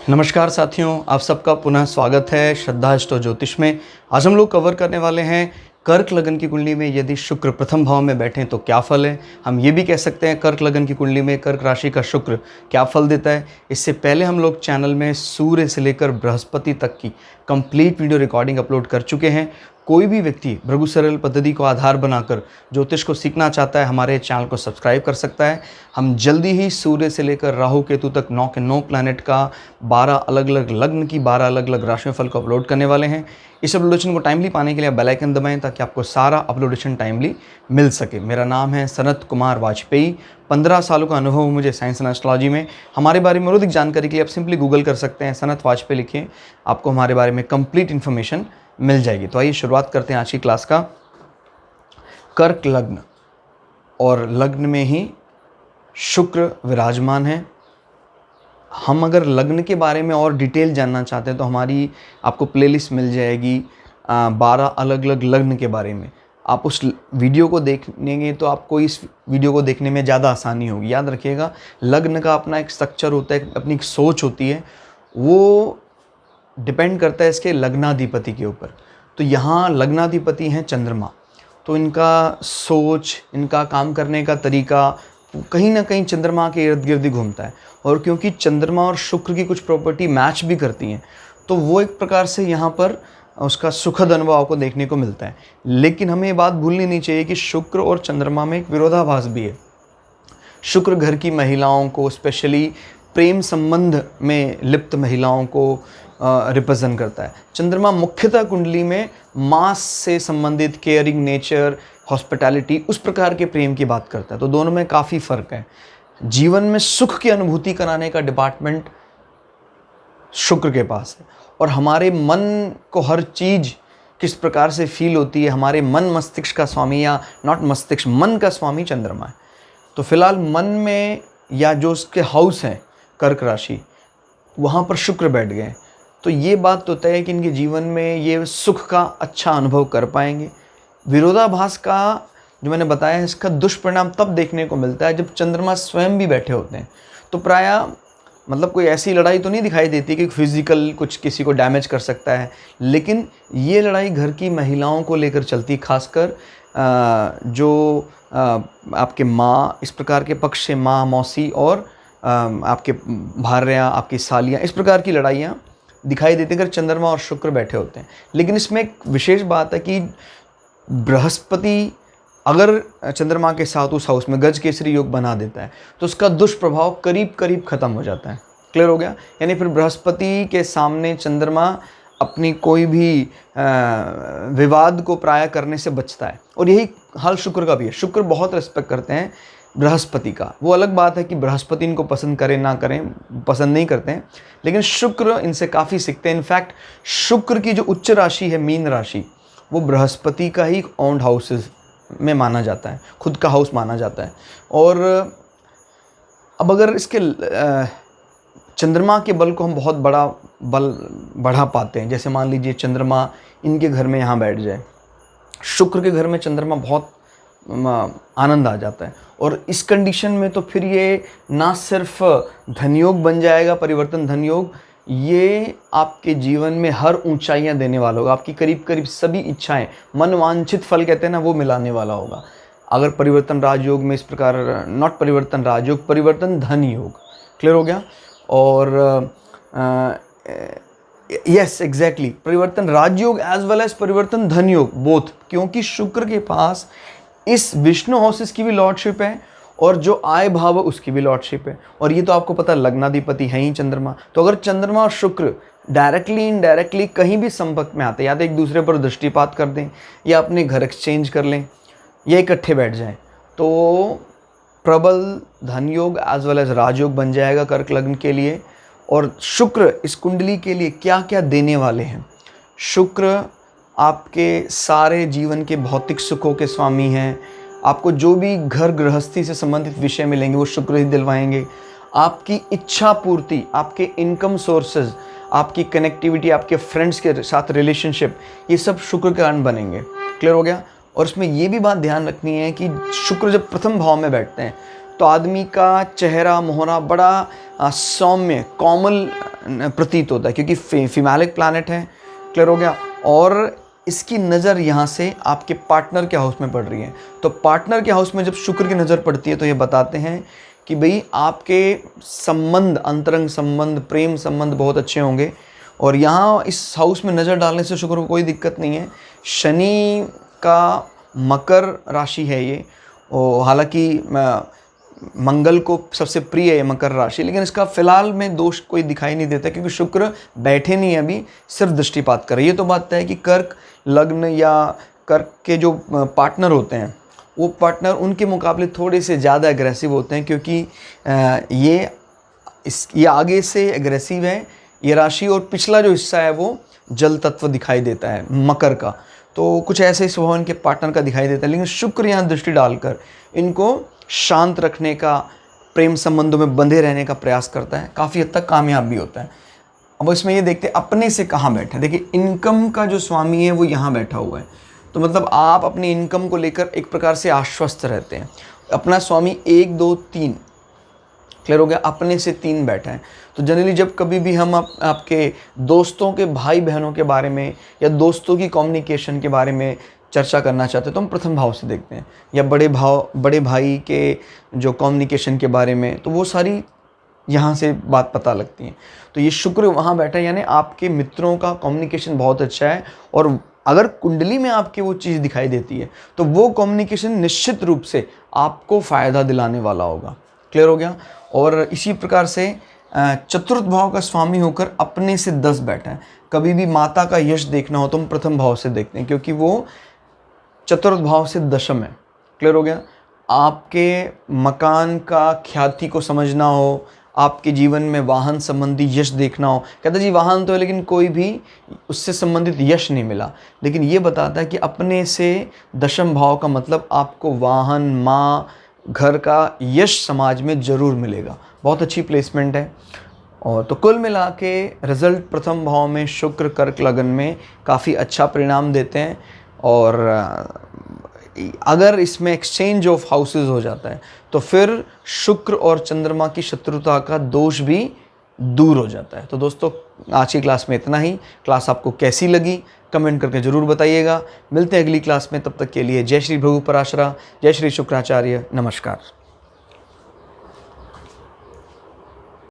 नमस्कार साथियों, आप सबका पुनः स्वागत है श्रद्धा एस्ट्रो ज्योतिष में। आज हम लोग कवर करने वाले हैं कर्क लगन की कुंडली में यदि शुक्र प्रथम भाव में बैठे तो क्या फल है। हम ये भी कह सकते हैं कर्क लगन की कुंडली में कर्क राशि का शुक्र क्या फल देता है। इससे पहले हम लोग चैनल में सूर्य से लेकर बृहस्पति तक की कंप्लीट वीडियो रिकॉर्डिंग अपलोड कर चुके हैं। कोई भी व्यक्ति भृगु सरल पद्धति को आधार बनाकर ज्योतिष को सीखना चाहता है, हमारे चैनल को सब्सक्राइब कर सकता है। हम जल्दी ही सूर्य से लेकर राहु केतु तक 9 के 9 प्लैनेट का 12 अलग अलग लग्न की 12 अलग अलग राशियों फल को अपलोड करने वाले हैं। इस अपलोडेशन को टाइमली पाने के लिए बेल आइकन दबाएं ताकि आपको सारा अपलोडेशन टाइमली मिल सके। मेरा नाम है सनत कुमार वाजपेयी। 15 सालों का अनुभव मुझे साइंस एंड एस्ट्रोलॉजी में। हमारे बारे में और अधिक जानकारी के लिए आप सिंपली गूगल कर सकते हैं, सनत वाजपेयी लिखिए, आपको हमारे बारे में कंप्लीट इन्फॉर्मेशन मिल जाएगी। तो आइए शुरुआत करते हैं आज की क्लास का। कर्क लग्न और लग्न में ही शुक्र विराजमान है। हम अगर लग्न के बारे में और डिटेल जानना चाहते हैं तो हमारी आपको प्लेलिस्ट मिल जाएगी 12 अलग अलग लग्न के बारे में। आप उस वीडियो को देखेंगे तो आपको इस वीडियो को देखने में ज़्यादा आसानी होगी। याद रखिएगा, लग्न का अपना एक स्ट्रक्चर होता है, अपनी एक सोच होती है, वो डिपेंड करता है इसके लग्नाधिपति के ऊपर। तो यहाँ लग्नाधिपति हैं चंद्रमा, तो इनका सोच, इनका काम करने का तरीका कहीं ना कहीं चंद्रमा के इर्द गिर्द ही घूमता है। और क्योंकि चंद्रमा और शुक्र की कुछ प्रॉपर्टी मैच भी करती हैं तो वो एक प्रकार से यहाँ पर उसका सुखद अनुभव आपको देखने को मिलता है। लेकिन हमें ये बात भूलनी नहीं चाहिए कि शुक्र और चंद्रमा में एक विरोधाभास भी है। शुक्र घर की महिलाओं को, स्पेशली प्रेम संबंध में लिप्त महिलाओं को रिप्रेजेंट करता है। चंद्रमा मुख्यतः कुंडली में मास से संबंधित केयरिंग नेचर, हॉस्पिटैलिटी, उस प्रकार के प्रेम की बात करता है। तो दोनों में काफ़ी फ़र्क है। जीवन में सुख की अनुभूति कराने का डिपार्टमेंट शुक्र के पास है और हमारे मन को हर चीज़ किस प्रकार से फील होती है, हमारे मन मस्तिष्क का स्वामी, या नॉट मस्तिष्क, मन का स्वामी चंद्रमा है। तो फिलहाल मन में या जो उसके हाउस हैं कर्क राशि, वहाँ पर शुक्र बैठ गए, तो ये बात तो तय है कि इनके जीवन में ये सुख का अच्छा अनुभव कर पाएंगे। विरोधाभास का जो मैंने बताया है, इसका दुष्परिणाम तब देखने को मिलता है जब चंद्रमा स्वयं भी बैठे होते हैं। तो प्रायः मतलब कोई ऐसी लड़ाई तो नहीं दिखाई देती कि फिजिकल कुछ किसी को डैमेज कर सकता है, लेकिन ये लड़ाई घर की महिलाओं को लेकर चलती, खासकर जो आपके माँ, इस प्रकार के पक्ष से माँ, मौसी और आपके भार्या, आपकी सालियाँ, इस प्रकार की लड़ाइयाँ दिखाई देती अगर चंद्रमा और शुक्र बैठे होते हैं। लेकिन इसमें एक विशेष बात है कि बृहस्पति अगर चंद्रमा के साथ उस हाउस में गज केसरी योग बना देता है तो उसका दुष्प्रभाव करीब करीब ख़त्म हो जाता है। क्लियर हो गया? यानी फिर बृहस्पति के सामने चंद्रमा अपनी कोई भी विवाद को प्राय करने से बचता है। और यही हाल शुक्र का भी है। शुक्र बहुत रिस्पेक्ट करते हैं बृहस्पति का। वो अलग बात है कि बृहस्पति इनको पसंद करें ना करें, पसंद नहीं करते हैं, लेकिन शुक्र इनसे काफ़ी सीखते हैं। इनफैक्ट शुक्र की जो उच्च राशि है मीन राशि, वो बृहस्पति का ही ओन्ड हाउसेस में माना जाता है, खुद का हाउस माना जाता है। और अब अगर इसके चंद्रमा के बल को हम बहुत बड़ा बल बढ़ा पाते हैं, जैसे मान लीजिए चंद्रमा इनके घर में यहाँ बैठ जाए, शुक्र के घर में चंद्रमा, बहुत आनंद आ जाता है। और इस कंडीशन में तो फिर ये ना सिर्फ धनयोग बन जाएगा, परिवर्तन धनयोग, ये आपके जीवन में हर ऊंचाइयां देने वाला होगा। आपकी करीब करीब सभी इच्छाएं, मनवांछित फल कहते हैं ना, वो मिलाने वाला होगा। अगर परिवर्तन राजयोग में इस प्रकार, नॉट परिवर्तन राजयोग, परिवर्तन धन योग। क्लियर हो गया? और यस एग्जैक्टली, परिवर्तन राजयोग एज वेल एज परिवर्तन धन योग, बोथ, क्योंकि शुक्र के पास इस विष्णु हाउसेस की भी लॉर्डशिप है और जो आय भाव उसकी भी लॉर्डशिप है। और ये तो आपको पता, लग्नाधिपति है ही चंद्रमा। तो अगर चंद्रमा और शुक्र डायरेक्टली इनडायरेक्टली कहीं भी संपर्क में आते, या तो एक दूसरे पर दृष्टिपात कर दें, या अपने घर एक्सचेंज कर लें, या इकट्ठे बैठ जाएं, तो प्रबल धन योग एज वेल एज राजयोग बन जाएगा कर्क लग्न के लिए। और शुक्र इस कुंडली के लिए क्या क्या देने वाले हैं? शुक्र आपके सारे जीवन के भौतिक सुखों के स्वामी हैं। आपको जो भी घर गृहस्थी से संबंधित विषय मिलेंगे वो शुक्र ही दिलवाएंगे। आपकी इच्छा पूर्ति, आपके इनकम सोर्सेज, आपकी कनेक्टिविटी, आपके फ्रेंड्स के साथ रिलेशनशिप, ये सब शुक्र के कारण बनेंगे। क्लियर हो गया? और उसमें ये भी बात ध्यान रखनी है कि शुक्र जब प्रथम भाव में बैठते हैं तो आदमी का चेहरा मोहरा बड़ा सौम्य कोमल प्रतीत होता है, क्योंकि फीमेलिक प्लैनेट है। क्लियर हो गया। और इसकी नज़र यहाँ से आपके पार्टनर के हाउस में पड़ रही है। तो पार्टनर के हाउस में जब शुक्र की नज़र पड़ती है तो ये बताते हैं कि भाई आपके संबंध, अंतरंग संबंध, प्रेम संबंध बहुत अच्छे होंगे। और यहाँ इस हाउस में नज़र डालने से शुक्र को कोई दिक्कत नहीं है। शनि का मकर राशि है ये, और हालांकि मंगल को सबसे प्रिय है मकर राशि, लेकिन इसका फिलहाल में दोष कोई दिखाई नहीं देता, क्योंकि शुक्र बैठे नहीं है अभी, सिर्फ दृष्टिपात कर रही है। ये तो बात है कि कर्क लग्न या कर्क के जो पार्टनर होते हैं वो पार्टनर उनके मुकाबले थोड़े से ज़्यादा एग्रेसिव होते हैं, क्योंकि ये आगे से एग्रेसिव है ये राशि, और पिछला जो हिस्सा है वो जल तत्व दिखाई देता है मकर का। तो कुछ ऐसे स्वभाव इनके पार्टनर का दिखाई देता है, लेकिन शुक्र यहाँ दृष्टि डालकर इनको शांत रखने का, प्रेम संबंधों में बंधे रहने का प्रयास करता है, काफ़ी हद तक कामयाब भी होता है। अब इसमें ये देखते हैं अपने से कहाँ बैठा है। देखिए इनकम का जो स्वामी है वो यहाँ बैठा हुआ है, तो मतलब आप अपनी इनकम को लेकर एक प्रकार से आश्वस्त रहते हैं। अपना स्वामी 1 2 3 क्लियर हो गया, अपने से 3 बैठा है। तो जनरली जब कभी भी हम आपके दोस्तों के भाई बहनों के बारे में या दोस्तों की कम्युनिकेशन के बारे में चर्चा करना चाहते हैं तो हम प्रथम भाव से देखते हैं, या बड़े भाई के जो कम्युनिकेशन के बारे में, तो वो सारी यहाँ से बात पता लगती है। तो ये शुक्र वहाँ बैठा है, यानी आपके मित्रों का कम्युनिकेशन बहुत अच्छा है, और अगर कुंडली में आपके वो चीज़ दिखाई देती है तो वो कम्युनिकेशन निश्चित रूप से आपको फ़ायदा दिलाने वाला होगा। क्लियर हो गया। और इसी प्रकार से चतुर्थ भाव का स्वामी होकर अपने से 10 बैठा है। कभी भी माता का यश देखना हो तो हम प्रथम भाव से देखते हैं, क्योंकि वो चतुर्थ भाव से दशम है। क्लियर हो गया। आपके मकान का ख्याति को समझना हो, आपके जीवन में वाहन संबंधी यश देखना हो, कहता जी वाहन तो है लेकिन कोई भी उससे संबंधित यश नहीं मिला, लेकिन ये बताता है कि अपने से दशम भाव का मतलब आपको वाहन, माँ, घर का यश समाज में ज़रूर मिलेगा। बहुत अच्छी प्लेसमेंट है। और तो कुल मिला के रिजल्ट प्रथम भाव में शुक्र कर्क लगन में काफ़ी अच्छा परिणाम देते हैं। और अगर इसमें एक्सचेंज ऑफ हाउसेस हो जाता है तो फिर शुक्र और चंद्रमा की शत्रुता का दोष भी दूर हो जाता है। तो दोस्तों आज की क्लास में इतना ही। क्लास आपको कैसी लगी कमेंट करके ज़रूर बताइएगा। मिलते हैं अगली क्लास में, तब तक के लिए जय श्री भृगु पराशरा, जय श्री शुक्राचार्य, नमस्कार।